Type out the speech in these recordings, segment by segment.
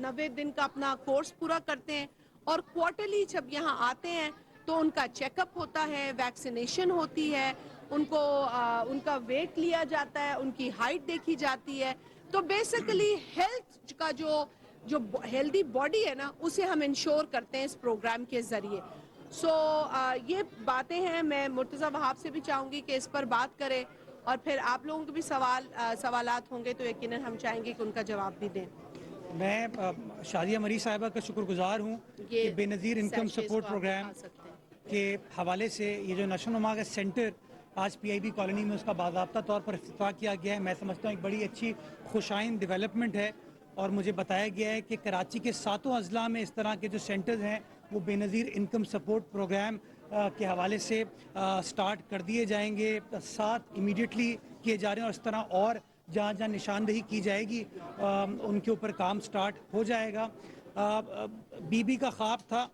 90 دن کا اپنا کورس پورا کرتے ہیں اور کوارٹرلی جب یہاں آتے ہیں تو ان کا چیک اپ ہوتا ہے, ویکسینیشن ہوتی ہے, ان کو ان کا ویٹ لیا جاتا ہے, ان کی ہائٹ دیکھی جاتی ہے. تو بیسیکلی ہیلتھ کا جو ہیلدی باڈی ہے نا اسے ہم انشور کرتے ہیں اس پروگرام کے ذریعے. سو یہ باتیں ہیں, میں مرتضی وہاب سے بھی چاہوں گی کہ اس پر بات کریں اور پھر آپ لوگوں کے بھی سوالات ہوں گے تو یقیناً ہم چاہیں گے کہ ان کا جواب بھی دیں. میں شادیہ مری صاحبہ کا شکر گزار ہوں کہ یہ بے نظیر انکم سیشیز سپورٹ کو آپ پروگرام دکھا سکتے ہیں. کے حوالے سے یہ جو نشو و نما کا سینٹر آج پی آئی بی کالونی میں اس کا باضابطہ طور پر افتتاح کیا گیا ہے, میں سمجھتا ہوں ایک بڑی اچھی خوشائن ڈیولپمنٹ ہے. اور مجھے بتایا گیا ہے کہ کراچی کے 7 اضلاع میں اس طرح کے جو سینٹرز ہیں وہ بے نظیر انکم سپورٹ پروگرام کے حوالے سے سٹارٹ کر دیے جائیں گے. 7 امیڈیٹلی کیے جا رہے ہیں اور اس طرح اور جہاں جہاں نشاندہی کی جائے گی ان کے اوپر کام سٹارٹ ہو جائے گا. بی بی کا خواب تھا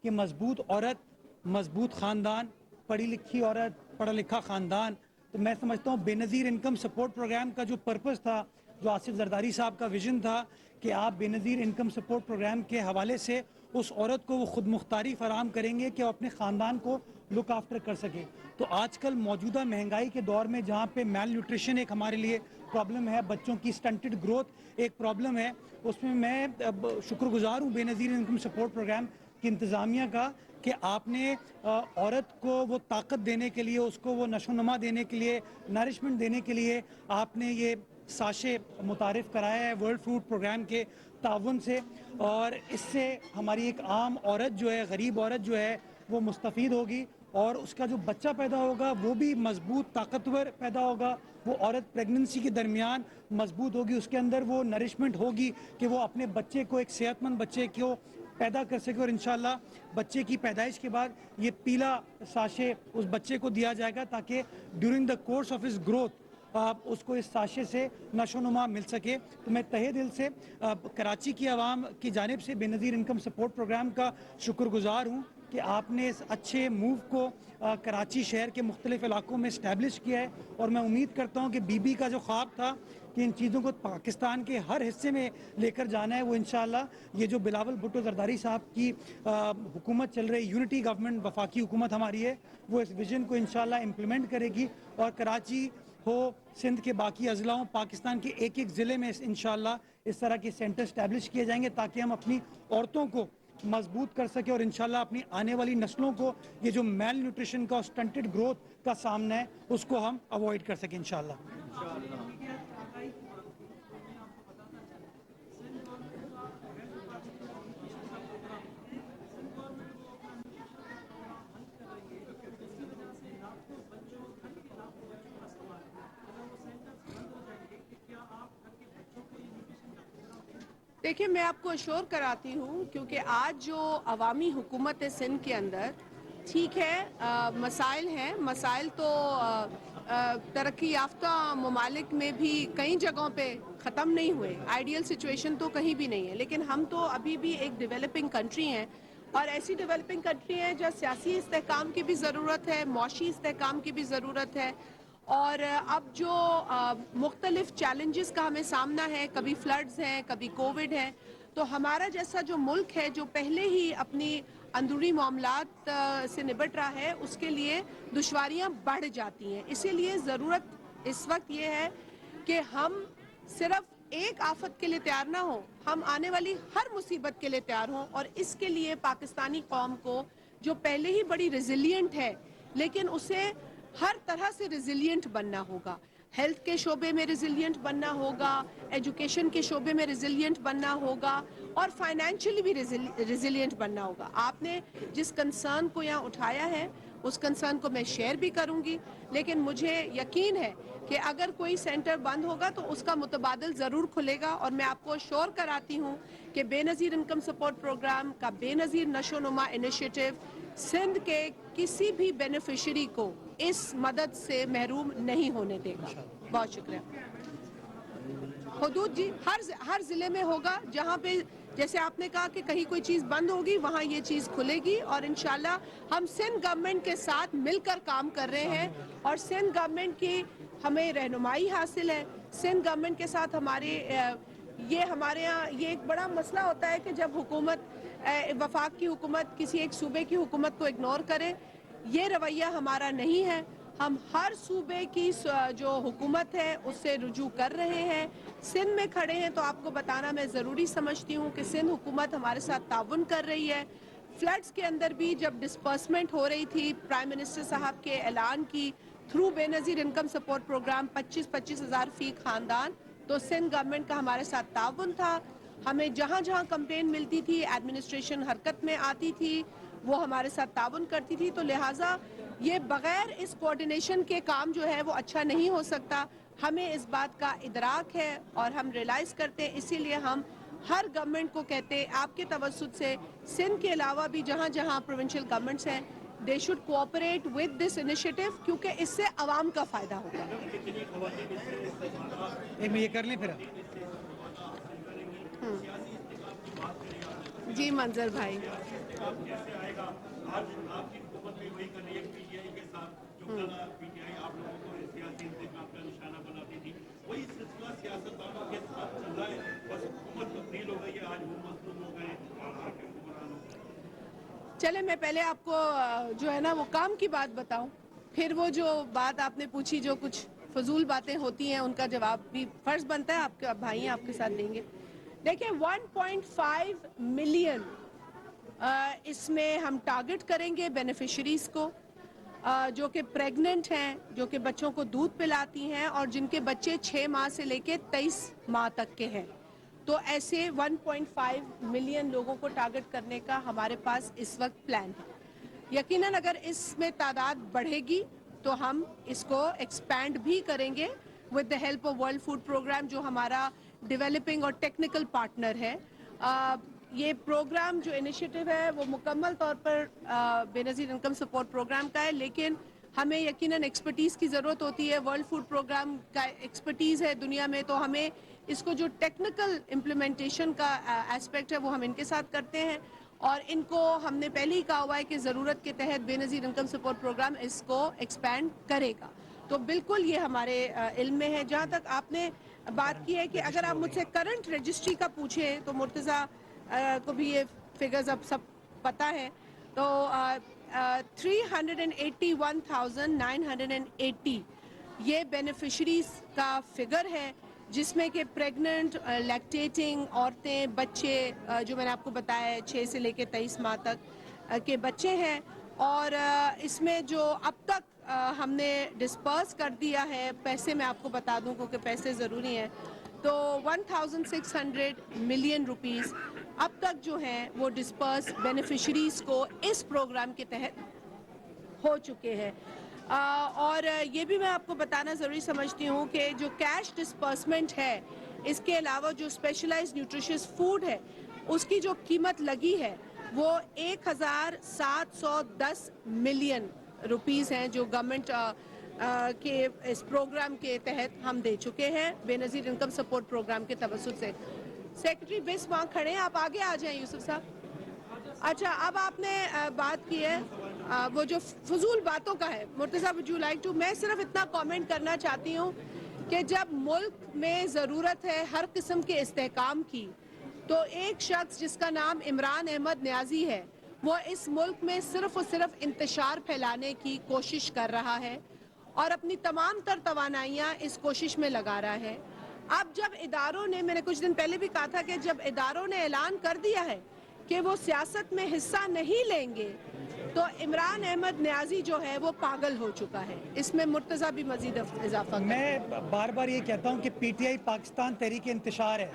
کہ مضبوط عورت, مضبوط خاندان, پڑھی لکھی عورت, پڑھا لکھا خاندان. تو میں سمجھتا ہوں بے نظیر انکم سپورٹ پروگرام کا جو پرپس تھا, جو آصف زرداری صاحب کا ویژن تھا کہ آپ بے نظیر انکم سپورٹ پروگرام کے حوالے سے اس عورت کو وہ خود مختاری فراہم کریں گے کہ وہ اپنے خاندان کو لک آفٹر کر سکے. تو آج کل موجودہ مہنگائی کے دور میں جہاں پہ میل نیوٹریشن ایک ہمارے لیے پرابلم ہے, بچوں کی سٹنٹڈ گروتھ ایک پرابلم ہے, اس میں شکر گزار ہوں بے نظیر انکم سپورٹ پروگرام کی انتظامیہ کا کہ آپ نے عورت کو وہ طاقت دینے کے لیے, اس کو وہ نشو و نما دینے کے لیے, نرشمنٹ دینے کے لیے آپ نے یہ ساشے متعارف کرایا ہے ورلڈ فوڈ پروگرام کے تعاون سے. اور اس سے ہماری ایک عام عورت جو ہے, غریب عورت جو ہے وہ مستفید ہوگی اور اس کا جو بچہ پیدا ہوگا وہ بھی مضبوط طاقتور پیدا ہوگا. وہ عورت پریگننسی کے درمیان مضبوط ہوگی, اس کے اندر وہ نرشمنٹ ہوگی کہ وہ اپنے بچے کو, ایک صحت مند بچے کو پیدا کر سکے. اور انشاءاللہ بچے کی پیدائش کے بعد یہ پیلا ساشے اس بچے کو دیا جائے گا تاکہ during the course of his growth اس کو اس ساشے سے نشو و نما مل سکے. تو میں تہہ دل سے کراچی کی عوام کی جانب سے بے نظیر انکم سپورٹ پروگرام کا شکر گزار ہوں کہ آپ نے اس اچھے موو کو کراچی شہر کے مختلف علاقوں میں اسٹیبلش کیا ہے. اور میں امید کرتا ہوں کہ بی بی کا جو خواب تھا کہ ان چیزوں کو پاکستان کے ہر حصے میں لے کر جانا ہے, وہ انشاءاللہ یہ جو بلاول بھٹو زرداری صاحب کی حکومت چل رہی, یونٹی گورنمنٹ وفاقی حکومت ہماری ہے, وہ اس ویژن کو انشاءاللہ امپلیمنٹ کرے گی. اور کراچی ہو, سندھ کے باقی اضلاع, پاکستان کے ایک ایک ضلع میں انشاءاللہ اس طرح کے سینٹر اسٹیبلش کیے جائیں گے تاکہ ہم اپنی عورتوں کو مضبوط کر سکیں اور انشاءاللہ اپنی آنے والی نسلوں کو یہ جو میل نیوٹریشن کا اور سٹنٹڈ گروتھ کا سامنا ہے اس کو ہم اوائڈ کر سکیں انشاءاللہ. دیکھیں, میں آپ کو اشور کراتی ہوں کیونکہ آج جو عوامی حکومت ہے سندھ کے اندر, ٹھیک ہے مسائل ہیں, مسائل تو ترقی یافتہ ممالک میں بھی کئی جگہوں پہ ختم نہیں ہوئے, آئیڈیل سچویشن تو کہیں بھی نہیں ہے, لیکن ہم تو ابھی بھی ایک ڈیولپنگ کنٹری ہیں اور ایسی ڈیولپنگ کنٹری ہیں جہاں سیاسی استحکام کی بھی ضرورت ہے, معاشی استحکام کی بھی ضرورت ہے. اور اب جو مختلف چیلنجز کا ہمیں سامنا ہے, کبھی فلڈز ہیں, کبھی کووڈ ہے, تو ہمارا جیسا جو ملک ہے جو پہلے ہی اپنی اندرونی معاملات سے نبٹ رہا ہے اس کے لیے دشواریاں بڑھ جاتی ہیں. اسی لیے ضرورت اس وقت یہ ہے کہ ہم صرف ایک آفت کے لیے تیار نہ ہوں, ہم آنے والی ہر مصیبت کے لیے تیار ہوں. اور اس کے لیے پاکستانی قوم کو جو پہلے ہی بڑی ریزیلینٹ ہے لیکن اسے ہر طرح سے ریزیلینٹ بننا ہوگا. ہیلتھ کے شعبے میں ریزیلینٹ بننا ہوگا, ایجوکیشن کے شعبے میں ریزیلینٹ بننا ہوگا اور فائنینشلی بھی ریزیلینٹ بننا ہوگا. آپ نے جس کنسرن کو یہاں اٹھایا ہے اس کنسرن کو میں شیئر بھی کروں گی, لیکن مجھے یقین ہے کہ اگر کوئی سینٹر بند ہوگا تو اس کا متبادل ضرور کھلے گا. اور میں آپ کو اشور کراتی ہوں کہ بے نظیر انکم سپورٹ پروگرام کا بے نظیر نشو و نما انیشیٹو سندھ کے کسی بھی بینیفیشری کو اس مدد سے محروم نہیں ہونے دے گا. بہت شکریہ. حدود جی ہر ضلع میں ہوگا, جہاں پہ جیسے آپ نے کہا کہ کہیں کوئی چیز بند ہوگی وہاں یہ چیز کھلے گی. اور انشاءاللہ ہم سندھ گورنمنٹ کے ساتھ مل کر کام کر رہے ہیں اور سندھ گورنمنٹ کی ہمیں رہنمائی حاصل ہے. سندھ گورنمنٹ کے ساتھ ہمارے یہ ہمارے یہاں یہ ایک بڑا مسئلہ ہوتا ہے کہ جب حکومت وفاق کی حکومت کسی ایک صوبے کی حکومت کو اگنور کرے. یہ رویہ ہمارا نہیں ہے. ہم ہر صوبے کی جو حکومت ہے اس سے رجوع کر رہے ہیں. سندھ میں کھڑے ہیں تو آپ کو بتانا میں ضروری سمجھتی ہوں کہ سندھ حکومت ہمارے ساتھ تعاون کر رہی ہے. فلڈز کے اندر بھی جب ڈسپرسمنٹ ہو رہی تھی پرائم منسٹر صاحب کے اعلان کی تھرو بے نظیر انکم سپورٹ پروگرام 25,000 فی خاندان, تو سندھ گورنمنٹ کا ہمارے ساتھ تعاون تھا. ہمیں جہاں جہاں کمپلین ملتی تھی ایڈمنسٹریشن حرکت میں آتی تھی, وہ ہمارے ساتھ تعاون کرتی تھی. تو لہٰذا یہ بغیر اس کوارڈینیشن کے کام جو ہے وہ اچھا نہیں ہو سکتا. ہمیں اس بات کا ادراک ہے اور ہم ریلائز کرتے ہیں. اسی لیے ہم ہر گورنمنٹ کو کہتے ہیں آپ کے توسط سے سندھ کے علاوہ بھی جہاں جہاں پروونشل گورنمنٹس ہیں they should cooperate with this initiative, کیونکہ اس سے عوام کا فائدہ ہوگا. ایک میں یہ کر لیں پھر. جی منظر بھائی. چلے میں پہلے آپ کو جو ہے نا وہ کام کی بات بتاؤں, پھر وہ جو بات آپ نے پوچھی جو کچھ فضول باتیں ہوتی ہیں ان کا جواب بھی فرض بنتا ہے آپ کے بھائی ہیں آپ کے ساتھ دیں گے. دیکھیں 1.5 ملین اس میں ہم ٹارگٹ کریں گے بینیفیشریز کو جو کہ پریگننٹ ہیں, جو کہ بچوں کو دودھ پلاتی ہیں اور جن کے بچے 6 ماہ سے لے کے 23 ماہ تک کے ہیں. تو ایسے 1.5 ملین لوگوں کو ٹارگٹ کرنے کا ہمارے پاس اس وقت پلان ہے. یقیناً اگر اس میں تعداد بڑھے گی تو ہم اس کو ایکسپینڈ بھی کریں گے with the help of World Food Programme جو ہمارا ڈیولپنگ اور ٹیکنیکل پارٹنر ہے. یہ پروگرام جو انیشیٹو ہے وہ مکمل طور پر بے نظیر انکم سپورٹ پروگرام کا ہے, لیکن ہمیں یقیناً ایکسپرٹیز کی ضرورت ہوتی ہے. ورلڈ فوڈ پروگرام کا ایکسپرٹیز ہے دنیا میں, تو ہمیں اس کو جو ٹیکنیکل امپلیمنٹیشن کا ایسپیکٹ ہے وہ ہم ان کے ساتھ کرتے ہیں. اور ان کو ہم نے پہلے ہی کہا ہوا ہے کہ ضرورت کے تحت بے نظیر انکم سپورٹ پروگرام اس کو ایکسپینڈ کرے گا. تو بالکل یہ ہمارے علم میں ہے. جہاں تک آپ نے بات کی ہے کہ اگر آپ مجھ سے کرنٹ رجسٹری کا پوچھیں تو مرتضیٰ کو بھی یہ فگرز اب سب پتہ ہے, تو 381,980 یہ بینیفیشریز کا فگر ہے, جس میں کہ پریگننٹ, لیکٹیٹنگ عورتیں, بچے جو میں نے آپ کو بتایا ہے 6 سے لے کے 23 ماہ تک کے بچے ہیں. اور اس میں جو اب تک ہم نے ڈسپرس کر دیا ہے پیسے, میں آپ کو بتا دوں کیونکہ پیسے ضروری ہیں, تو 1,600 ملین روپیز اب تک جو ہیں وہ ڈسپرس بینیفیشریز کو اس پروگرام کے تحت ہو چکے ہیں. اور یہ بھی میں آپ کو بتانا ضروری سمجھتی ہوں کہ جو کیش ڈسپرسمنٹ ہے اس کے علاوہ جو اسپیشلائز نیوٹریشس فوڈ ہے اس کی جو قیمت لگی ہے وہ 1,710 ملین روپیز ہیں جو گورنمنٹ کے اس پروگرام کے تحت ہم دے چکے ہیں بے نظیر انکم سپورٹ پروگرام کے توسط سے. سیکرٹری بس وہاں کھڑے ہیں, آپ آگے آ جائیں یوسف صاحب. اچھا اب آپ نے بات کی ہے وہ جو فضول باتوں کا ہے, Murtaza would you like to, میں صرف اتنا کامنٹ کرنا چاہتی ہوں کہ جب ملک میں ضرورت ہے ہر قسم کے استحکام کی, تو ایک شخص جس کا نام عمران احمد نیازی ہے وہ اس ملک میں صرف اور صرف انتشار پھیلانے کی کوشش کر رہا ہے اور اپنی تمام تر توانائیاں اس کوشش میں لگا رہا ہے. اب جب اداروں نے, میں نے کچھ دن پہلے بھی کہا تھا کہ جب اداروں نے اعلان کر دیا ہے کہ وہ سیاست میں حصہ نہیں لیں گے, تو عمران احمد نیازی جو ہے وہ پاگل ہو چکا ہے. اس میں مرتضیٰ بھی مزید اضافہ کریں. میں بار بار یہ کہتا ہوں کہ پی ٹی آئی پاکستان تحریک انتشار ہے.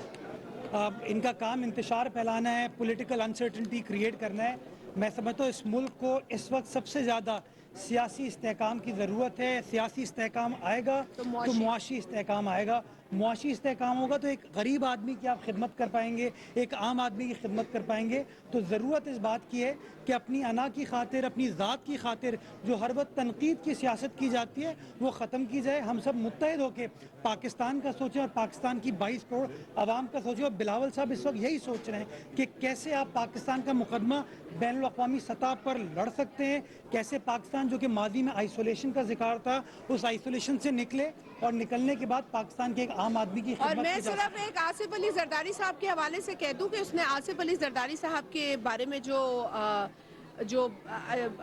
ان کا کام انتشار پھیلانا ہے, پولیٹیکل انسرٹنٹی کریٹ کرنا ہے. میں سمجھتا ہوں اس ملک کو اس وقت سب سے زیادہ سیاسی استحکام کی ضرورت ہے. سیاسی استحکام آئے گا تو معاشی استحکام آئے گا. معاشی استحکام ہوگا تو ایک غریب آدمی کی آپ خدمت کر پائیں گے, ایک عام آدمی کی خدمت کر پائیں گے. تو ضرورت اس بات کی ہے کہ اپنی انا کی خاطر, اپنی ذات کی خاطر جو ہر وقت تنقید کی سیاست کی جاتی ہے وہ ختم کی جائے. ہم سب متحد ہو کے پاکستان کا سوچیں اور پاکستان کی 22 کروڑ عوام کا سوچیں. اور بلاول صاحب اس وقت یہی سوچ رہے ہیں کہ کیسے آپ پاکستان کا مقدمہ بین الاقوامی سطح پر لڑ سکتے ہیں, کیسے پاکستان جو کہ ماضی میں آئسولیشن کا ذکر تھا اس آئسولیشن سے نکلے اور نکلنے کے بعد پاکستان کے ایک عام آدمی کی اور خدمت میں کی جا صرف ایک آصف علی زرداری صاحب کے حوالے سے کہہ دوں کہ اس نے آصف علی زرداری صاحب کے بارے میں جو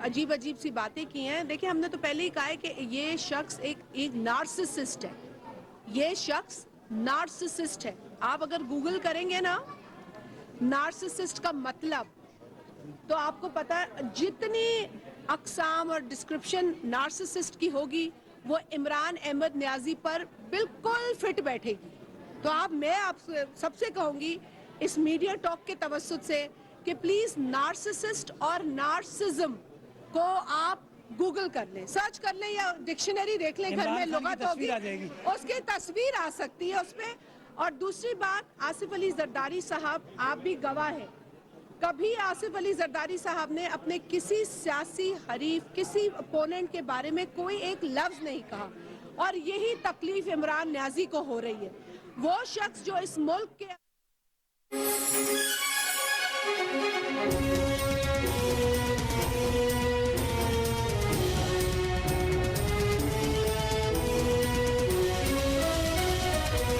عجیب سی باتیں کی ہیں. دیکھیں ہم نے تو پہلے ہی کہا ہے کہ یہ شخص ایک نارسسسٹ ہے. یہ شخص نارسسسٹ ہے. آپ اگر گوگل کریں گے نا نارسسسٹ کا مطلب تو آپ کو پتا جتنی اقسام اور ڈسکرپشن نارسسسٹ کی ہوگی وہ عمران احمد نیازی پر بالکل فٹ بیٹھے گی. تو میں آپ سب سے کہوں گی اس میڈیا ٹاک کے توسط سے کہ پلیز نارسسسٹ اور نارسزم کو آپ گوگل کر لیں, سرچ کر لیں یا ڈکشنری دیکھ لیں, گھر میں عمران خان کی لغت ہوگی تصویر آ جائے گی. اس کی تصویر آ سکتی ہے اس پہ. اور دوسری بات آصف علی زرداری صاحب آپ بھی گواہ ہیں, کبھی آصف علی زرداری صاحب نے اپنے کسی سیاسی حریف کسی اپوننٹ کے بارے میں کوئی ایک لفظ نہیں کہا, اور یہی تکلیف عمران نیازی کو ہو رہی ہے. وہ شخص جو اس ملک کے